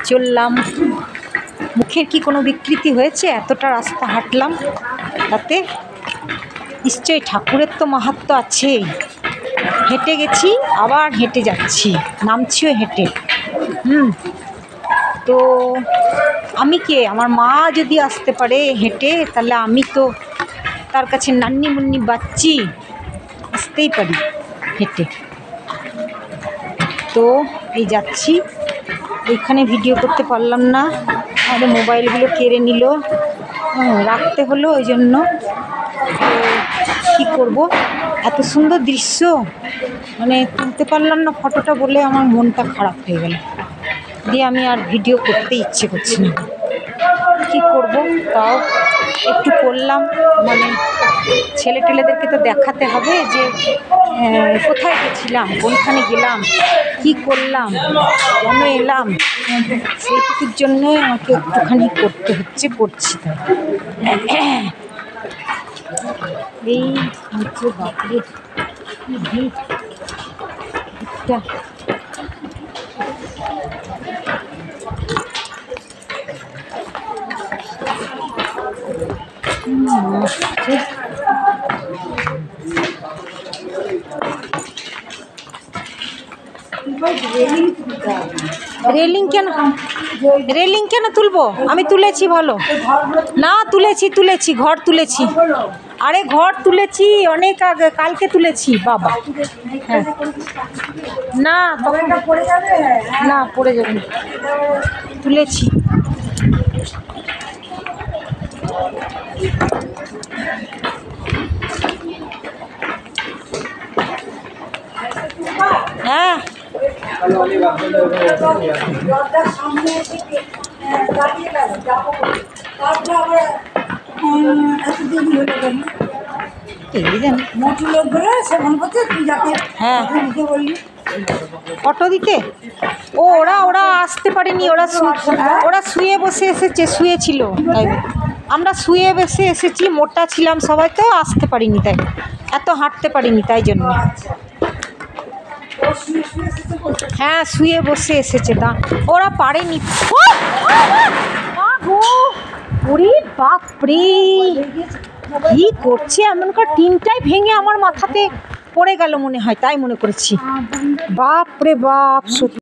চললাম। মুখের কি কোনো বিকৃতি হয়েছে? এতটা রাস্তা হাঁটলাম, তাতে নিশ্চয়ই ঠাকুরের তো মাহাত্ম্য আছেই। হেঁটে গেছি, আবার হেঁটে যাচ্ছি, নামছিও হেঁটে। তো আমি কে? আমার মা যদি আসতে পারে হেঁটে, তাহলে আমি তো তার কাছে নান্নি মুন্নি বাচ্চি, আসতেই পারি হেঁটে। তো এই যাচ্ছি, এইখানে ভিডিও করতে পারলাম না, আমাদের মোবাইলগুলো কেড়ে নিল, রাখতে হলো, ওই জন্য। তো কী করবো, এত সুন্দর দৃশ্য, মানে তুলতে পারলাম না ফটোটা বলে আমার মনটা খারাপ হয়ে গেল, দিয়ে আমি আর ভিডিও করতে ইচ্ছে করছি না। কী করবো, তাও একটু করলাম, মানে ছেলে টেলেদেরকে তো দেখাতে হবে যে কোথায় গেছিলাম, কোনখানে গেলাম, কি করলাম, কেন এলাম, সেইটুকুর জন্যই আমাকে একটুখানি করতে হচ্ছে, করছি। এই হচ্ছে বাপরে কি ভিড়, রেলিং কেন, রেলিং কেন তুলবো? আমি তুলেছি, ভালো না, তুলেছি ঘর তুলেছি। আরে ঘর তুলেছি অনেক আগে, কালকে তুলেছি বাবা। হ্যাঁ, না না, পড়ে যাবে না, তুলেছি। হ্যাঁ, হ্যাঁ, অটো দিতে ওরা আসতে পারেনি, ওরা শুয়ে বসে এসেছে, শুয়েছিল তাই। আমরা শুয়ে বসে এসেছি, মোটা ছিলাম সবাই, তো আসতে পারিনি, তাই এত হাঁটতে পারিনি, তাই জন্য। হ্যাঁ, শুয়ে বসে এসেছে, তা ওরা পারেনি। ওরে বাপরে, কি করছে এমনকার, টিনটাই ভেঙে আমার মাথাতে পড়ে গেল মনে হয়, তাই মনে করেছি। বাপরে বাপ, সত্যি।